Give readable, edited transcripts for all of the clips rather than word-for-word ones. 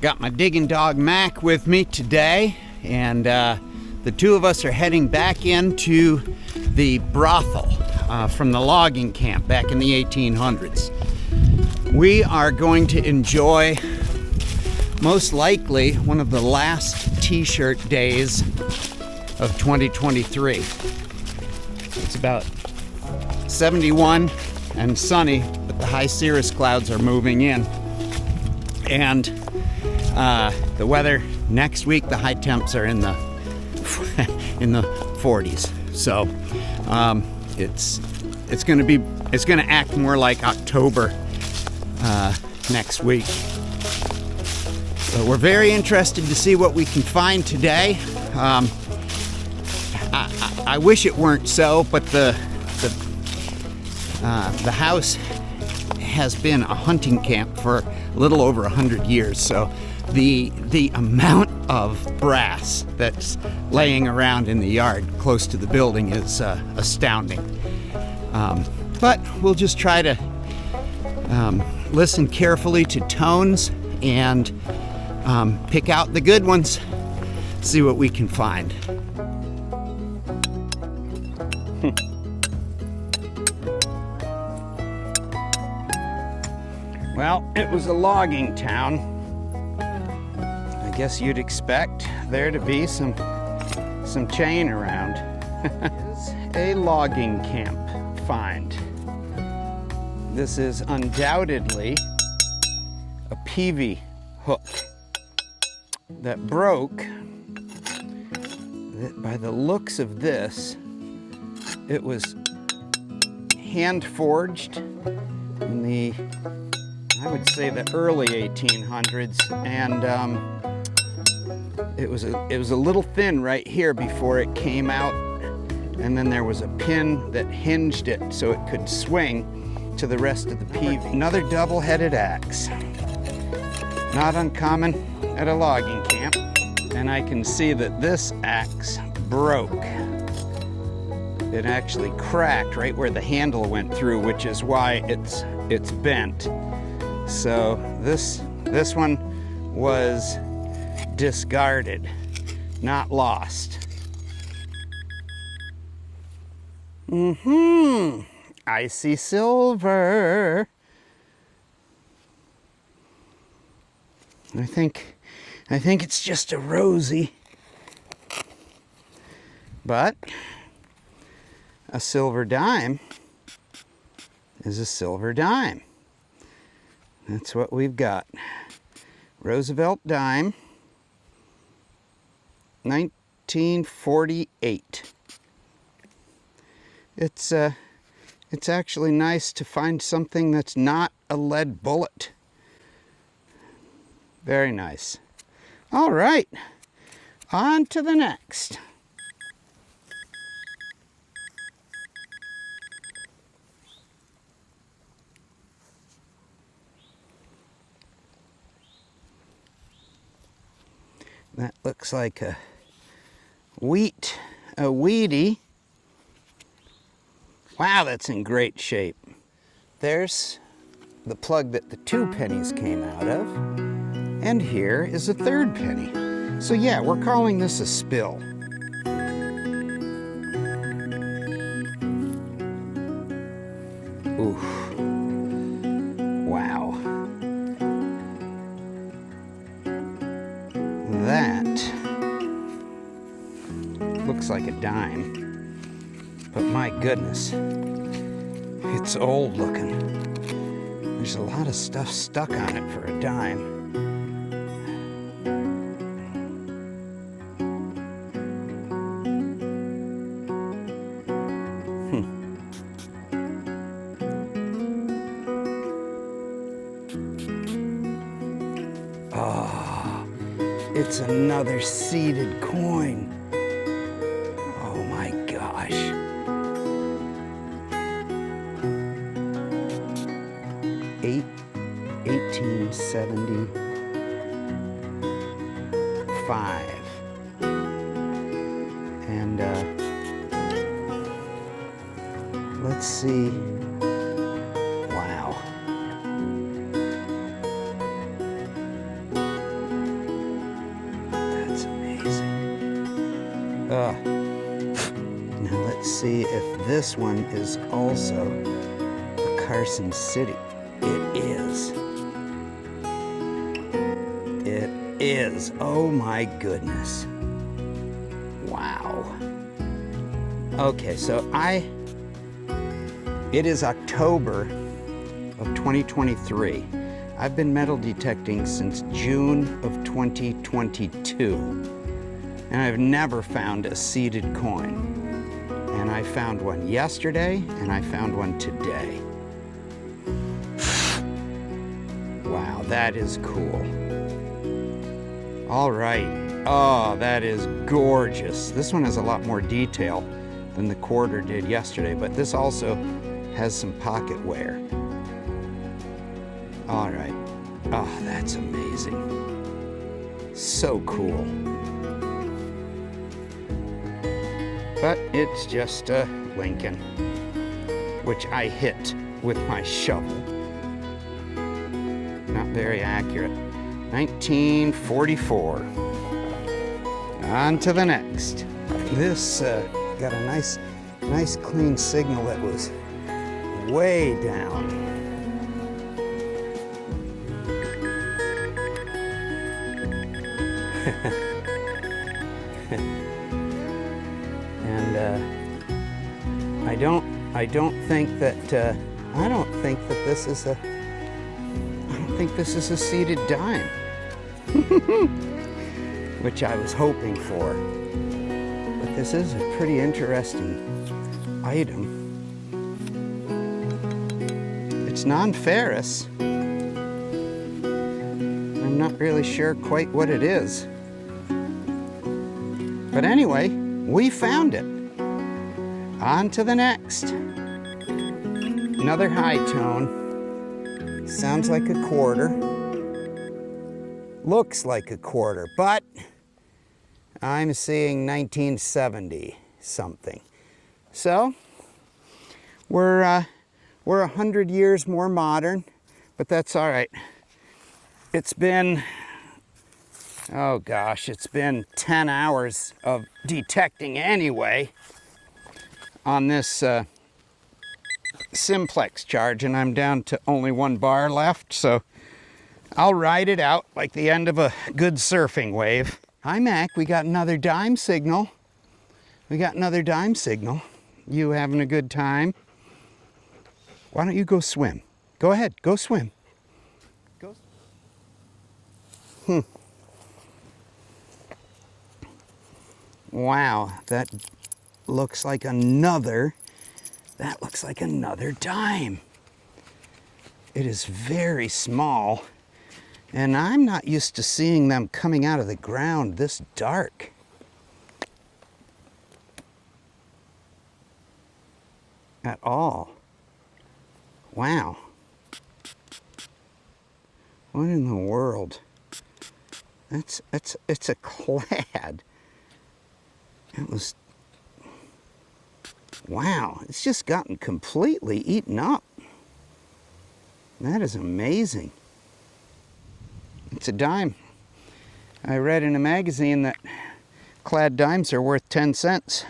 Got my digging dog Mac with me today, and the two of us are heading back into the brothel from the logging camp back in the 1800s. We are going to enjoy, most likely, one of the last t-shirt days of 2023. It's about 71 and sunny, but the high cirrus clouds are moving in. And the weather next week, the high temps are in the 40s. So it's going to act more like October next week. So we're very interested to see what we can find today. I wish it weren't so, but the house has been a hunting camp for a little over 100 years. So the amount of brass that's laying around in the yard close to the building is astounding. But we'll just try to listen carefully to tones and pick out the good ones, see what we can find. Well, it was a logging town. I guess you'd expect there to be some chain around. It's a logging camp find. This is undoubtedly a peavey hook that broke. By the looks of this, it was hand forged in the, I would say, the early 1800s, and it was a little thin right here before it came out, and then there was a pin that hinged it so it could swing to the rest of the peavey. Another double-headed axe, not uncommon at a logging camp, and I can see that this axe broke. It actually cracked right where the handle went through, which is why it's bent. So this one was discarded, not lost. I see silver. I think it's just a rosy. But a silver dime is a silver dime. That's what we've got. Roosevelt dime, 1948. It's actually nice to find something that's not a lead bullet. Very nice. All right, on to the next. That looks like a weedy. Wow, that's in great shape. There's the plug that the 2 pennies came out of, and here is a 3rd penny. So yeah, we're calling this a spill. Oof. Wow. That looks like a dime, but my goodness, it's old looking. There's a lot of stuff stuck on it for a dime. Oh, it's another seeded coin. Oh my gosh. $1875. And let's see. Wow. Now let's see if this one is also a Carson City. It is. It is. Oh my goodness. Wow. Okay, so it is October of 2023. I've been metal detecting since June of 2022, and I've never found a seeded coin. And I found one yesterday, and I found one today. Wow, that is cool. All right. Oh, that is gorgeous. This one has a lot more detail than the quarter did yesterday, but this also has some pocket wear. All right. Oh, that's amazing. So cool. But it's just a Lincoln, which I hit with my shovel. Not very accurate. 1944. On to the next. This got a nice clean signal that was way down. And I don't think that this is a seeded dime, which I was hoping for. But this is a pretty interesting item. It's non-ferrous. I'm not really sure quite what it is. But anyway, we found it. On to the next. Another high tone. Sounds like a quarter. Looks like a quarter, but I'm seeing 1970 something. So we're 100 years more modern, but that's all right. It's been, oh gosh, it's been 10 hours of detecting anyway on this simplex charge, and I'm down to only one bar left, so I'll ride it out like the end of a good surfing wave. Hi, Mac, we got another dime signal. We got another dime signal. You having a good time? Why don't you go swim? Go ahead, go swim. Go. Wow, that looks like another dime. It is very small, and I'm not used to seeing them coming out of the ground this dark. At all. Wow. What in the world? It's a clad. It was, wow, it's just gotten completely eaten up. That is amazing. It's a dime. I read in a magazine that clad dimes are worth 10 cents.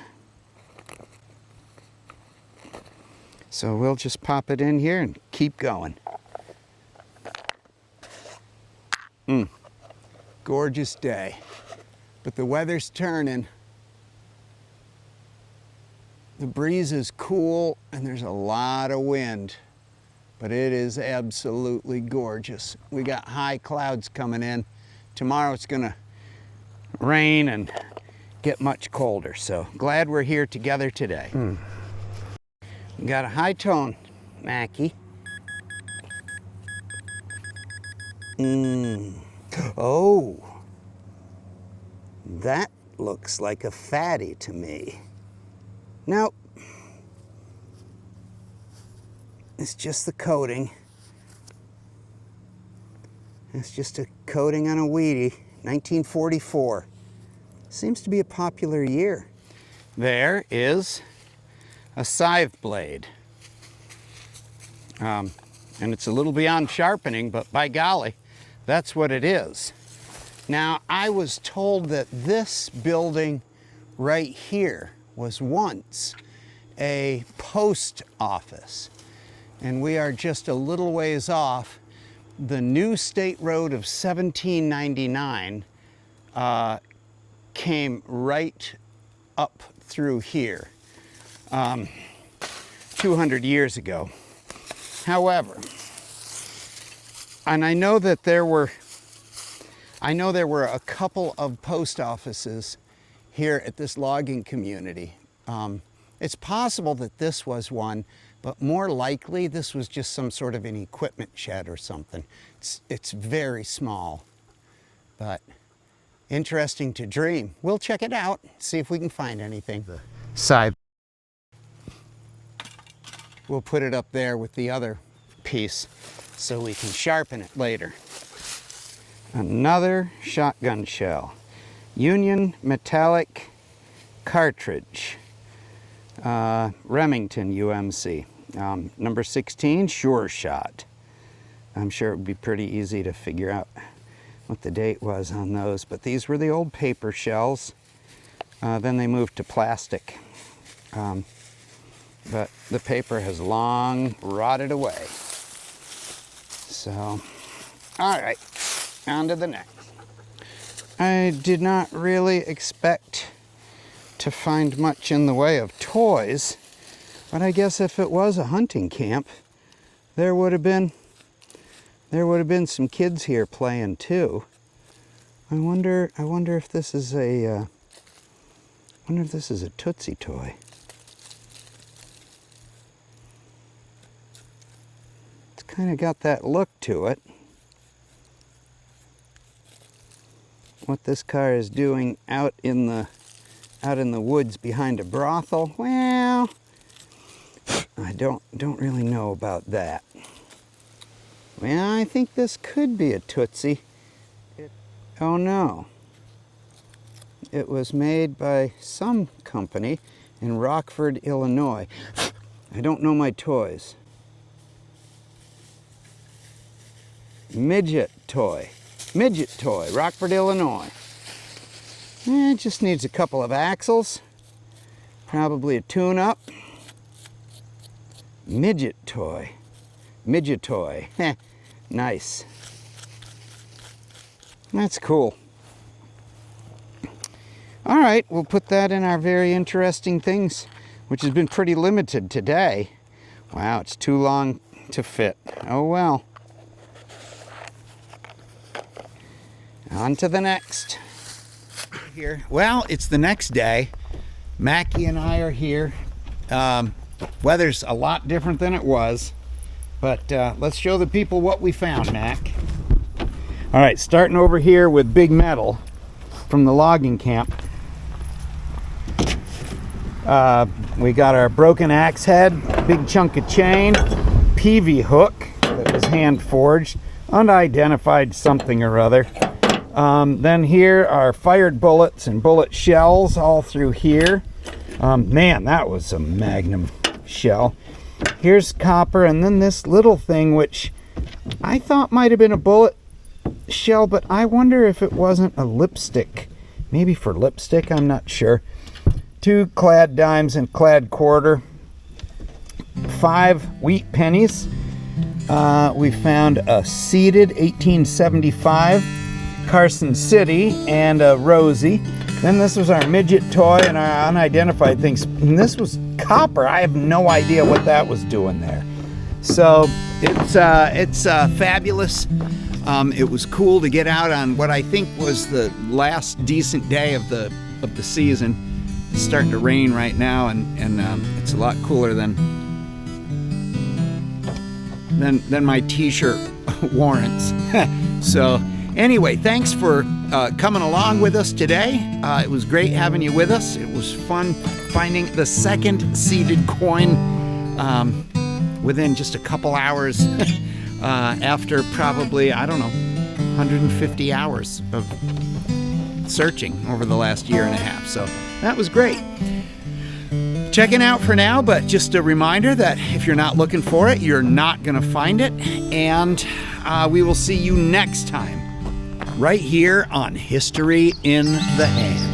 So we'll just pop it in here and keep going. Gorgeous day, but the weather's turning. The breeze is cool and there's a lot of wind, but it is absolutely gorgeous. We got high clouds coming in. Tomorrow it's gonna rain and get much colder, so glad we're here together today. We got a high tone, Mackie. Oh, that looks like a fatty to me. Nope. It's just the coating. It's just a coating on a Wheatie. 1944. Seems to be a popular year. There is a scythe blade. And it's a little beyond sharpening, but by golly, that's what it is. Now, I was told that this building right here was once a post office. And we are just a little ways off. The new State Road of 1799 came right up through here 200 years ago. However, and I know there were a couple of post offices here at this logging community. It's possible that this was one, but more likely this was just some sort of an equipment shed or something. It's very small, but interesting to dream. We'll check it out, see if we can find anything. The side. We'll put it up there with the other piece so we can sharpen it later. Another shotgun shell. Union metallic cartridge. Remington UMC. Number 16, Sure Shot. I'm sure it would be pretty easy to figure out what the date was on those, but these were the old paper shells. Then they moved to plastic. But the paper has long rotted away. So, all right, on to the next. I did not really expect to find much in the way of toys, but I guess if it was a hunting camp, there would have been some kids here playing too. I wonder if this is a Tootsie toy. It's kind of got that look to it. What this car is doing out in the woods behind a brothel, well, I don't really know about that. Well, I think this could be a Tootsie. Oh no. It was made by some company in Rockford, Illinois. I don't know my toys. Midget toy, Rockford, Illinois. It just needs a couple of axles, probably a tune-up. Midget toy, nice. That's cool. All right, we'll put that in our very interesting things, which has been pretty limited today. Wow, it's too long to fit. Oh well. On to the next. Here. Well, it's the next day. Mackie and I are here. Weather's a lot different than it was, but let's show the people what we found, Mac. All right, starting over here with Big Metal from the logging camp. We got our broken axe head, big chunk of chain, PV hook that was hand forged, unidentified something or other. Then here are fired bullets and bullet shells all through here. Man, that was a magnum shell. Here's copper, and then this little thing which I thought might have been a bullet shell, but I wonder if it wasn't a lipstick. Maybe for lipstick, I'm not sure. 2 clad dimes and clad quarter. 5 wheat pennies. We found a seeded 1875 Carson City and a Rosie. Then this was our midget toy and our unidentified things. And this was copper. I have no idea what that was doing there. So it's fabulous. It was cool to get out on what I think was the last decent day of the season. It's starting to rain right now, and it's a lot cooler than my t-shirt warrants. So anyway, thanks for coming along with us today. It was great having you with us. It was fun finding the second seeded coin within just a couple hours after probably, I don't know, 150 hours of searching over the last year and a half. So that was great. Checking out for now, but just a reminder that if you're not looking for it, you're not going to find it. And we will see you next time right here on History in the Hand.